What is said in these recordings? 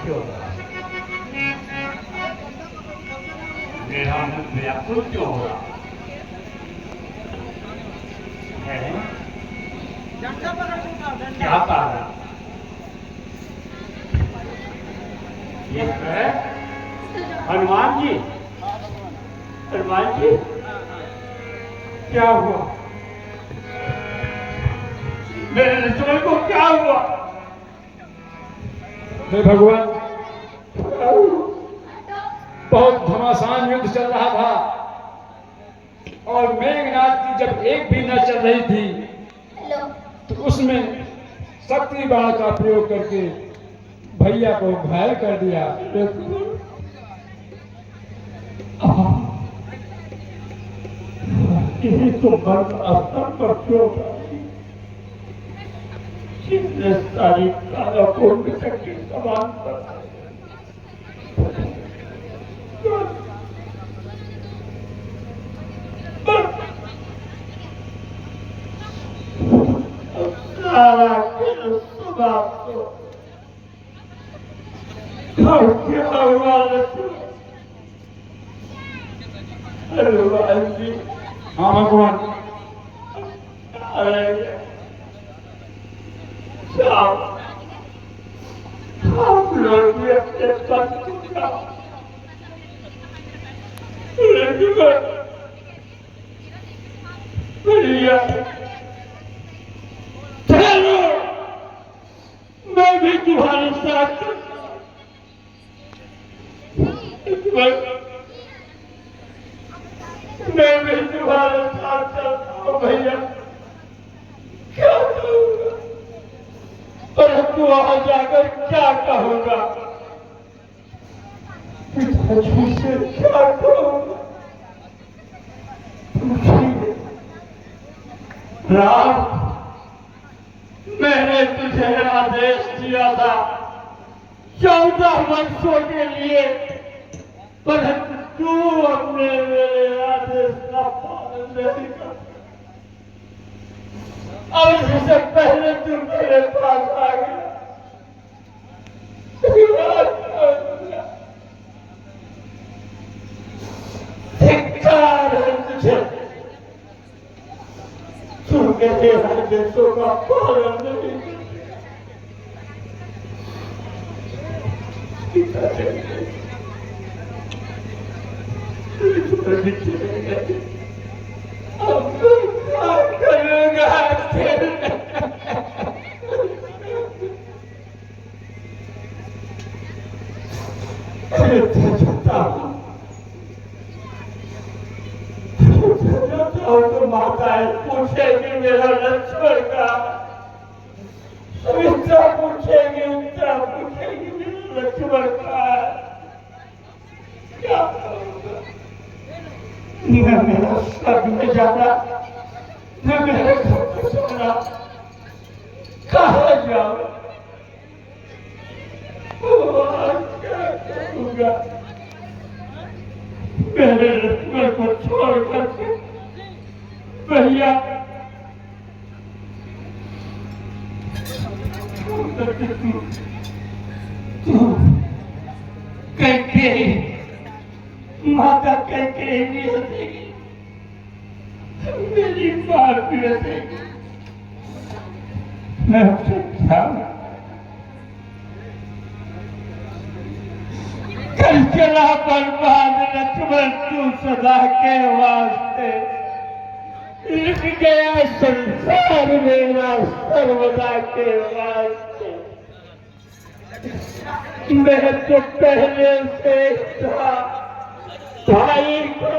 क्यों हो रहा? मेरा मन व्याकुल क्यों हो रहा है? क्या कारण? ये है हनुमान जी। हनुमान जी, क्या हुआ? मेरे लक्ष्मण को क्या हुआ? हे भगवान, बहुत घमासान युद्ध चल रहा था और मेघनाद की जब एक भी न चल रही थी तो उसमें शक्ति बाण का प्रयोग करके भैया को घायल कर दिया। किसी को मर्द अस्तर पर क्यों? किसने सारी काला को मृतक के समान कर सारा खेल समाप्त हो। क्या हुआ हनुमान जी? हाँ भगवान, आप लोग भी अपने पद का भैया चलो, मैं भी तुम्हारे साथ मैं भी तुम्हारे साथ चलता हूँ भैया। क्या कहूँगा? परंतु वहां जाकर क्या कहूँगा? पिताजी से क्या कहूँगा? राम, मैंने तुझे आदेश दिया था 14 वर्षों के लिए, परंतु तू अपने मेरे आदेश का पालन नहीं कर। अब इससे पहले तू मेरे पास आ गया। धिक्कार है तुझे, तू मेरे आदेशों का पालन नहीं करता। अब क्या करूँगा फिर? तो माताएं पूछेगी मेरा लक्ष्मण का, सुमित्रा पूछेगी, उत्तरा पूछेगी मेरा लक्ष्मण का। क्या करूँगा? न मेरा स्वर्ग में जाना, न मेरे घर में सोना, कहाँ जाऊँ? क्या करूँगा? मेरे लक्ष्मण को छोड़ करके भैया कैकेयी, माता कैकेयी नहीं हंसेगी, मेरी माँ भी हंसेगी। मैं उसे क्या कल चला बर्बाद लक्ष्मण, तू सदा के वास्ते लिख गया संसार मेरा सर्वदा के वास्ते। मैं तो पहले से था भाई को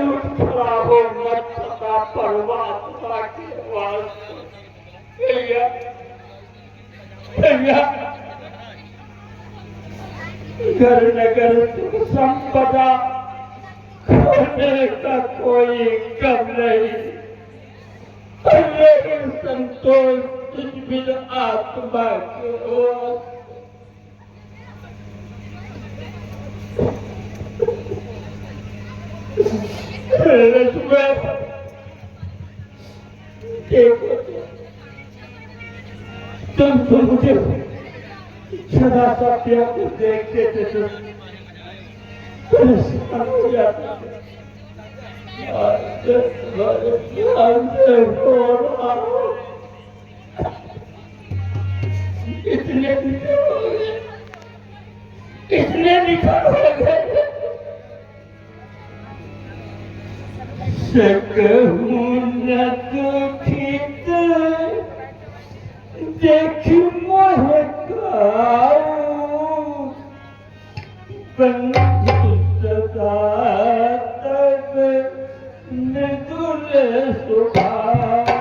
उठ खड़ा हो मत सका परमात्मा के वास्ते। भैया भैया, घर नगर सुख संपदा खोने का कोई गम नहीं, लेकिन संतोष तुझ बिन आत्मा के हो। तुम तो मुझे सदा सा प्यार को देखते थे तो परेशान हो जाते थे। इतने निखर हो गए, इतने निखर हो गए। सकूं न दुखित देख महकाऊं बंधु सदा तब मृदुल स्वभाव।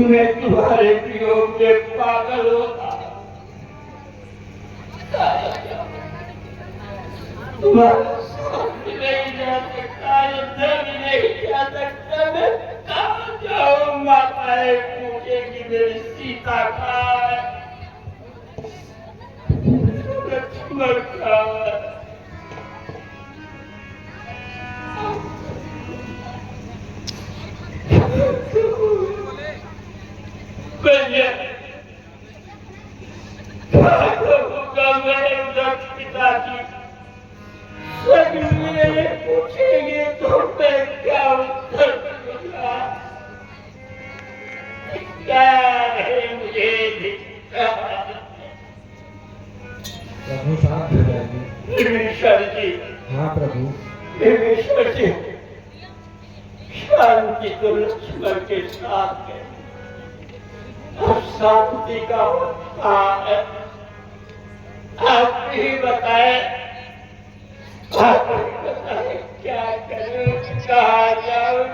मैं तुम्हारे वियोग में पागल होता, तुम्हारे साथ नहीं जा सकता, इधर भी नहीं जा सकता। मैं कहाँ जाऊँ? माताएं पूछेगी मेरी सीता कहाँ है, लक्ष्मण कहाँ है। पिताजी सभी पूछेंगे तो मैं क्या उत्तर दूंगा? क्या है मुझे प्रभु शांत हो जाइए। विभीषण जी। हाँ प्रभु। विभीषण जी, शांति तो लक्ष्मण के साथ है और शांति का है। आप ही बताए, क्या करूं, कहाँ जाऊं?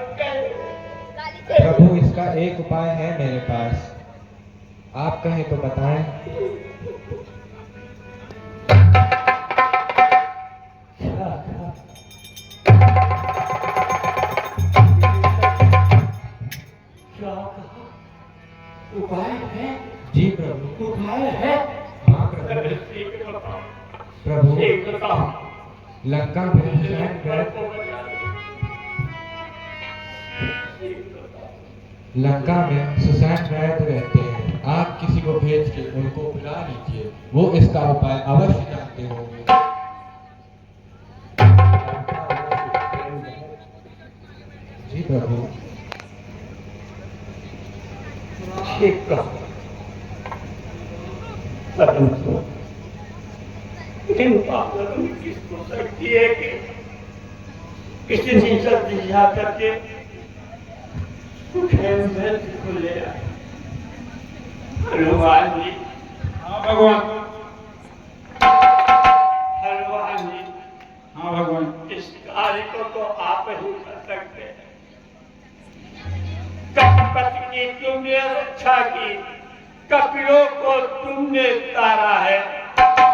प्रभु इसका एक उपाय है मेरे पास, आप कहें तो बताएं। उपाय है? जी प्रभु। उपाय है? हाँ प्रभु। प्रभु लंका में सुसैन वैद रहते हैं, आप किसी को भेज के उनको बुला लीजिए, वो इसका उपाय अवश्य जानते होंगे। जी प्रभु। ठीक कहा। इन पागलों में किसको शक्ति है कि किसी चीज का दिशा करके खुले हनुमान जी। हाँ भगवान। हनुमान जी। हाँ भगवान। इस कार्य को तो आप ही कर सकते हैं। कपट की तुमने रक्षा की, कपिलों को तुमने तारा है,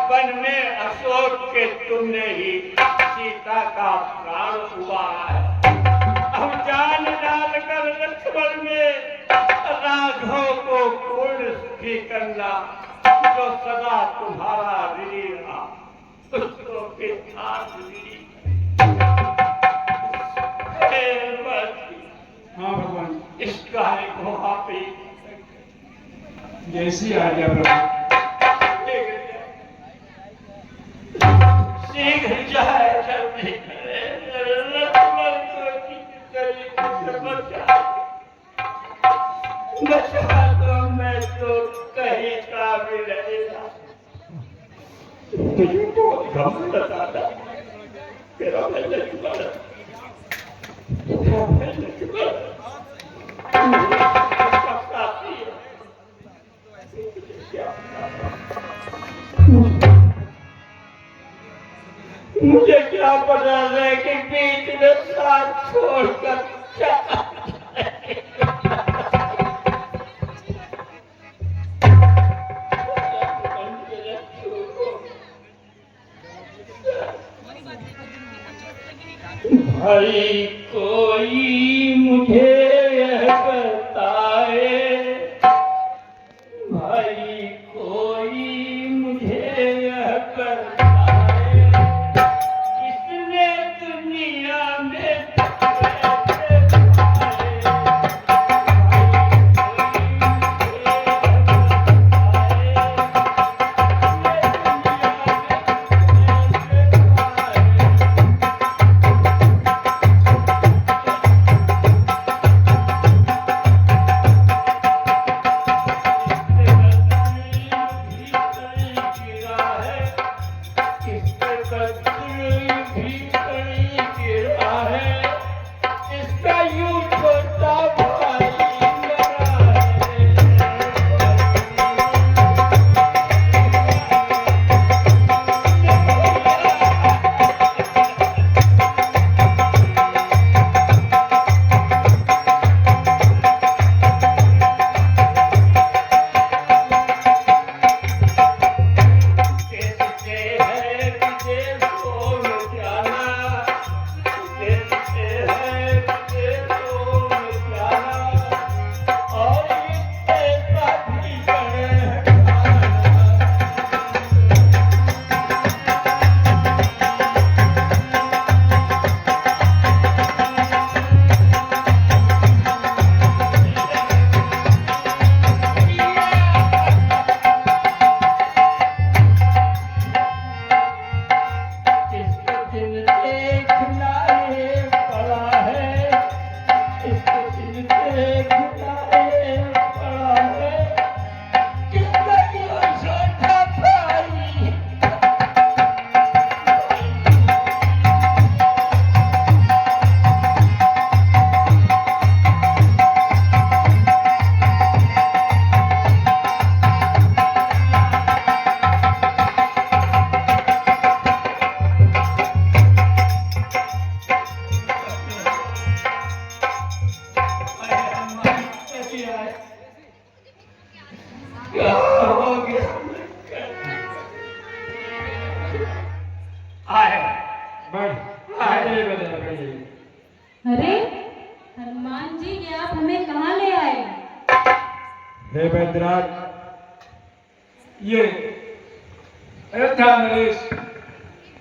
वन में अशोक के तुमने ही सीता का प्राण हुआ है। अब जान डालकर लक्ष्मण में राघव को पूर्ण सुखी करना जो सदा तुम्हारा ऋणी रहा उसको बेखास ऋणी। हाँ भगवान, इस कार्य को आप ही जैसी आ गया प्रभु। शीघ्र जाए, जल्दी करे, लक्ष्मण को किसी तरीके से बचा दो, मैं तो कहीं का भी रहेगा। तुझे बहुत गम बताता तेरा मैं लक्ष्मण, मैं लक्ष्मण मुझे क्या पता है कि बीच में साथ छोड़कर भाई कोई मुझे यह बताए, भाई कोई मुझे यह बताए, किसने दुनिया में अरे हनुमान जी, ये आप हमें कहाँ ले आए? हे बैद्यराज, ये अयोध्या नरेश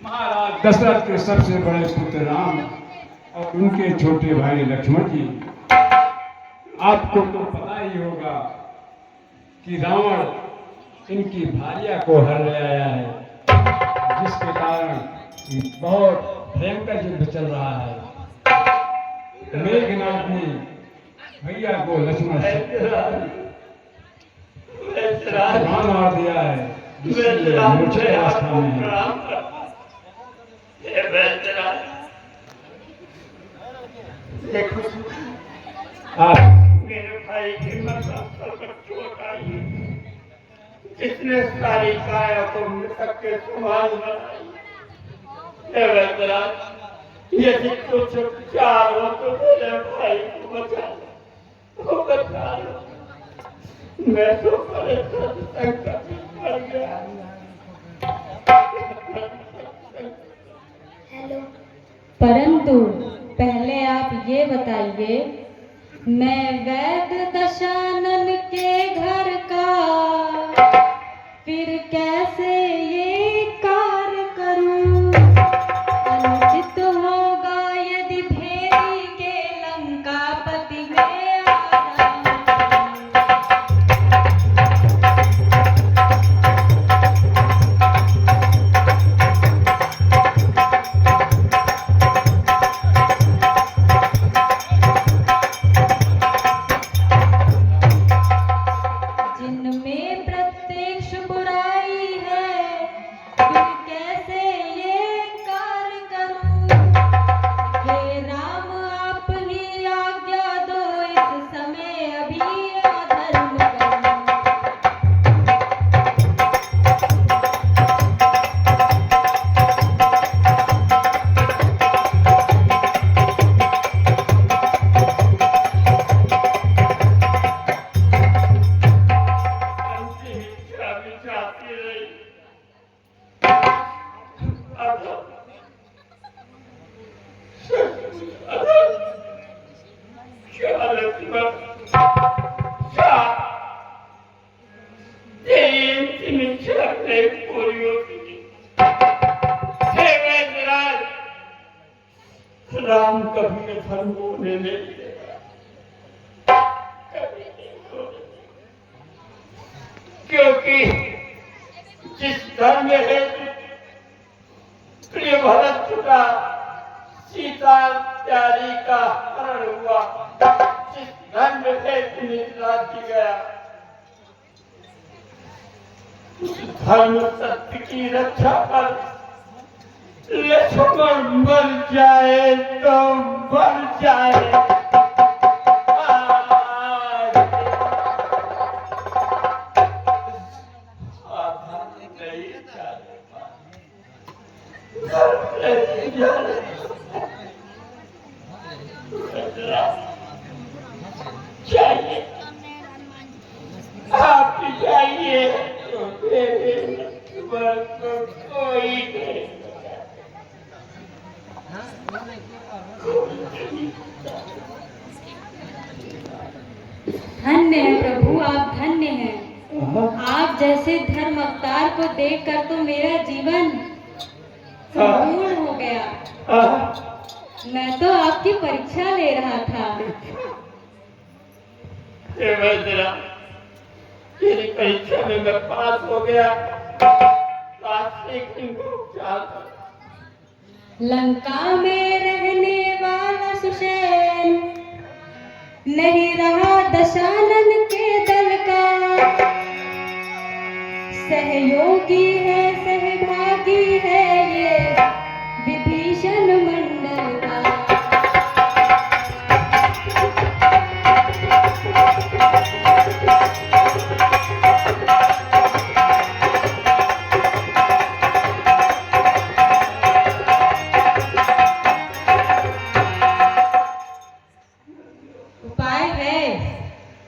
महाराज दशरथ के सबसे बड़े पुत्र राम और उनके छोटे भाई लक्ष्मण जी। आपको तो पता ही होगा कि रावण इनकी भार्या को हर ले आया है, जिसके कारण बहुत भयंकर युद्ध चल रहा है। मेघनाथ ने भैया को लक्ष्मण से बाण मार दिया है, जिससे मूर्छित अवस्था में है। मेरे भाई की चोट आई, जिसने सारी काया को मृतक के समान बनाई। यदि कुछ उपचार हो तो मेरे भाई को बचा लो, बचा लो। मैं तो परेशान संकट में पड़ गया। परंतु पहले आप ये बताइए, मैं वैद्य दशानन के घर का फिर क्योंकि जिस धर्म में प्रिय भरत का सीता प्यारी का हरण हुआ, जिस धर्म में राज्य गया, उस धर्म सत्य की रक्षा कर लक्ष्मण मर जाए तो मर जाए। चाहिए आप जाइए तो कोई नहीं। धन्य है प्रभु, आप धन्य हैं। आप जैसे धर्म अवतार को देखकर तो मेरा जीवन संपूर्ण हो गया। मैं तो आपकी परीक्षा ले रहा था। तेरी परीक्षा में मैं पास हो गया। लंका में रहने वाला सुषेण नहीं रहा दशानन के दल का, सहयोगी है सहभागी है ये विभीषण मंडल का।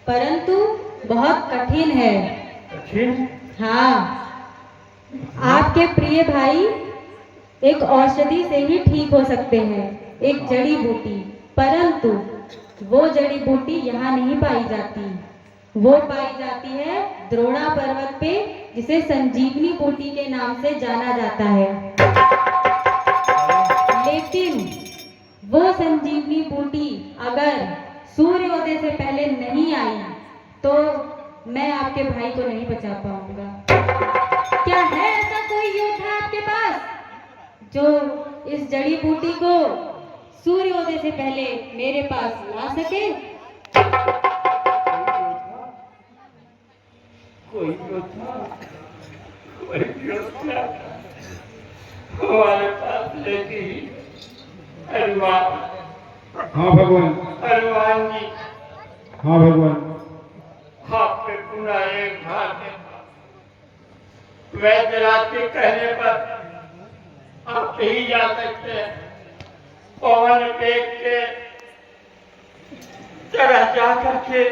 परंतु बहुत कठिन है। कठिन? हाँ, आपके प्रिय भाई एक औषधि से ही ठीक हो सकते हैं, एक जड़ी बूटी। परंतु वो जड़ी बूटी यहाँ नहीं पाई जाती, वो पाई जाती है द्रोणा पर्वत पे, जिसे संजीवनी बूटी के नाम से जाना जाता है। लेकिन वो संजीवनी बूटी अगर सूर्योदय से पहले नहीं आई तो मैं आपके भाई को नहीं बचा पाऊंगा। क्या है ऐसा कोई योद्धा आपके पास जो इस जड़ी बूटी को सूर्योदय से पहले मेरे पास ला सके? कोई योद्धा हमारे पास लेती हनुमान। हाँ भगवान। हनुमान जी। हाँ भगवान। आप पे पुनः एक भाग्य। वैद्यराज के कहने पर आप ही जा सकते हैं। पवन वेग के तरह जा करके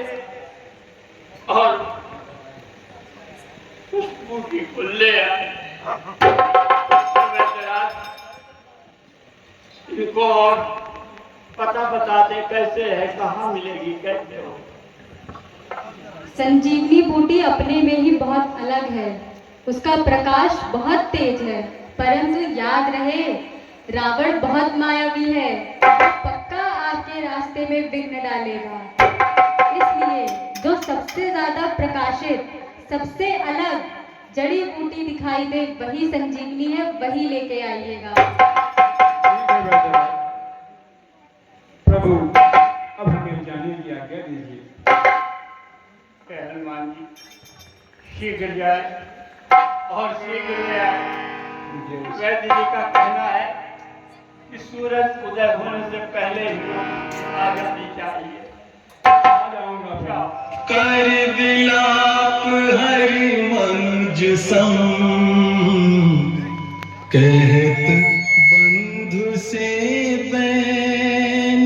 और उस बूटी को ले आए। वैद्यराज इनको और पता बता दे कैसे है, कहाँ मिलेगी, कैसे हो। संजीवनी बूटी अपने में ही बहुत अलग है, उसका प्रकाश बहुत तेज है। परंतु याद रहे, रावण बहुत मायावी है, पक्का आपके रास्ते में विघ्न डालेगा। इसलिए जो सबसे ज्यादा प्रकाशित, सबसे अलग जड़ी बूटी दिखाई दे वही संजीवनी है, वही लेके आइएगा। प्रभु अब हमें जाने की आज्ञा दीजिए। हनुमान जी शीघ्र जाए और शीघ्र ले आए। वैद्य जी का कहना है कि सूरज उदय होने से पहले ही आ जानी चाहिए। कर विलाप हरि मंज सम, कहत बंधु से बैन,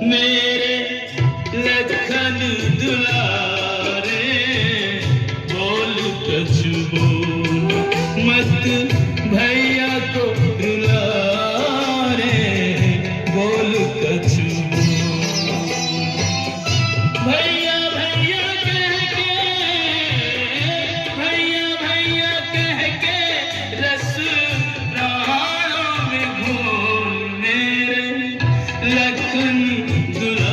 मेरे लखन दुलारे, बोल कछु बोल मत भैया को दुलारे, बोल कछु भैया भैया कह के, भैया भैया कह के रस प्राणों में घोल, मेरे लखन दुलारे।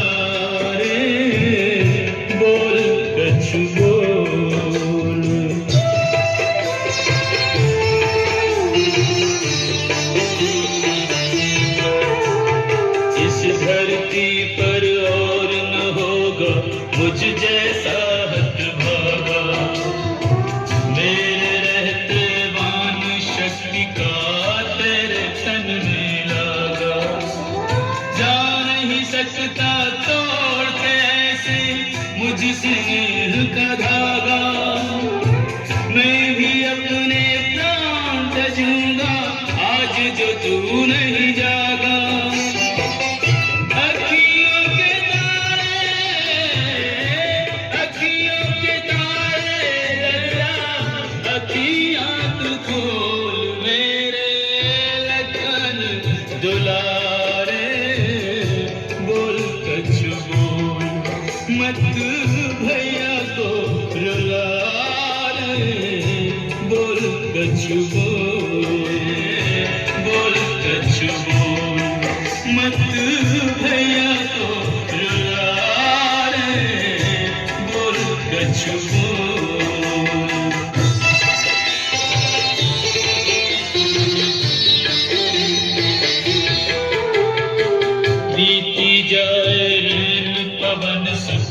इस धरती पर और न होगा मुझ जैसा हतभागा। मेरे रहते वान शक्ति का तेरे तन में लागा। जा नहीं सकता तोड़ के ऐसे मुझसे नेह का धागा। मैं भी अपने प्राण तजूंगा आज जो तू नहीं जागा। अखियों के तारे दरिया, अखियां तू खोल मेरे लखन दुलारे। बोल कछु बोल मत भैया को रुला रे। बोल कछु बोल कछु बोल मत भैया को रुला रे। बोल कछु बोल। बीती जाए रेल पवन सुख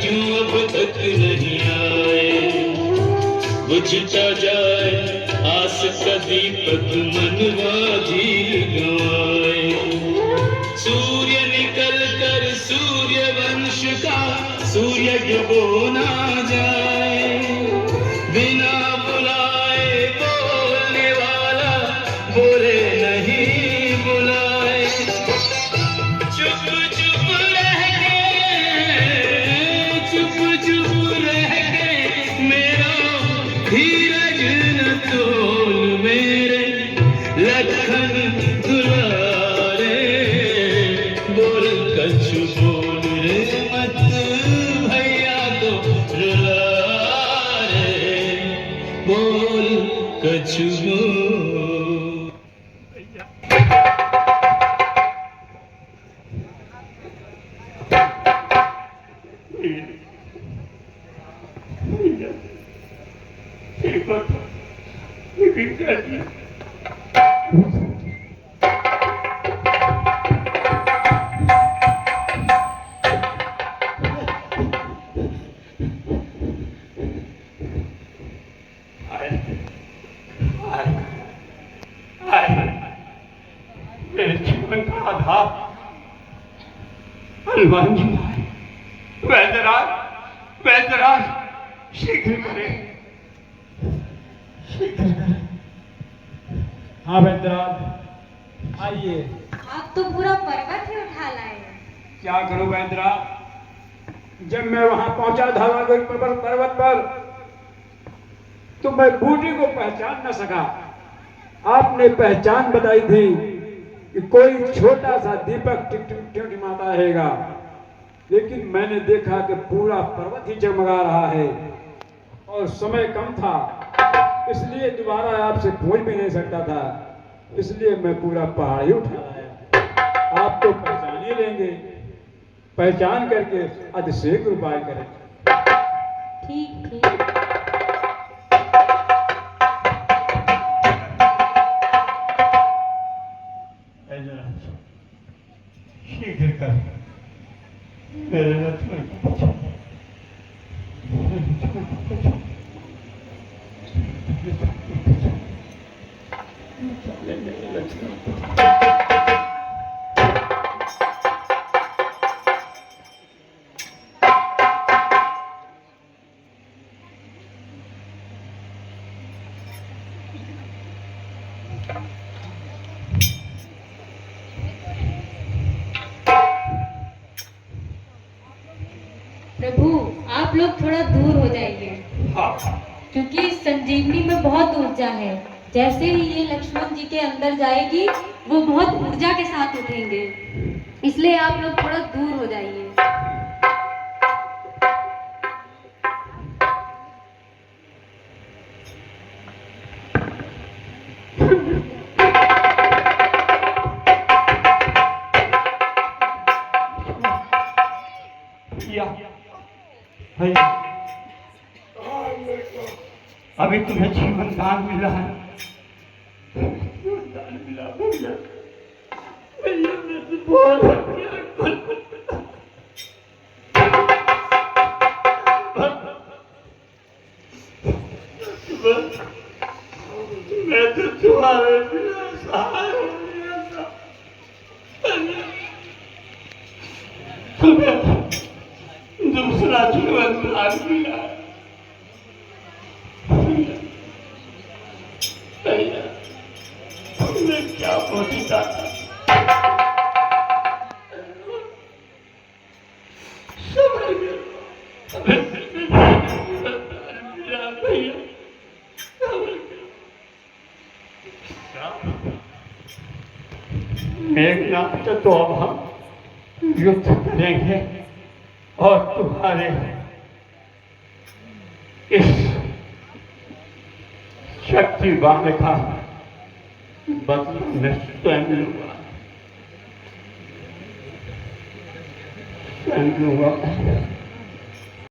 क्यों अब तक नहीं आए। बुझता जाए आस का दीपक मनवा धीर गवाए। सूर्य निकल कर सूर्य वंश का सूर्य बोना जाए। बिना बुलाए बोलने वाला बोले नहीं बुलाए। चुप चुप रह के मेरा धीरज न तोल मेरे लखन दुलारे। बोल कछु बोल रे मत भैया को रुला रे। बोल कछु बोल। मेरे जीवन का आधार हनुमान जी आए। वैद्यराज शीघ्र करें। हाँ वैद्यराज आइए। आप तो पूरा पर्वत ही उठा लाए। क्या करूं वैद्यराज, जब मैं वहां पहुंचा धावागढ़ पर्वत पर तो मैं बूटी को पहचान न सका। आपने पहचान बताई थी कि कोई छोटा सा दीपक टिमटिमाता रहेगा, लेकिन मैंने देखा कि पूरा पर्वत ही जगमगा रहा है और समय कम था, इसलिए दोबारा आपसे पूछ भी नहीं सकता था। इसलिए मैं पूरा पहाड़ ही उठा लाया। आप तो पहचान ही लेंगे, पहचान करके अतिशीघ्र उपाय करें। ठीक ठीक। शीघ्र कर मेरे लक्ष्मण को बचा। प्रभु आप लोग थोड़ा दूर हो जाइए, क्योंकि संजीवनी में बहुत ऊर्जा है। जैसे ही ये लक्ष्मण जी के अंदर जाएगी वो बहुत ऊर्जा के साथ उठेंगे, इसलिए आप लोग थोड़ा दूर हो जाइए। अभी तुम्हें जीवन दान मिला है। जीवन दान मिला भैया। भैया मैं तो बहुत अपना जीवन त्याग दिया। भैया, तुमने क्या मोदी दादा समझ गए। भैया मेघनाथ तो अब हम युद्ध करेंगे और तुम्हारे इस शक्तिवान का बदला मैं स्वयं लूंगा, स्वयं लूंगा।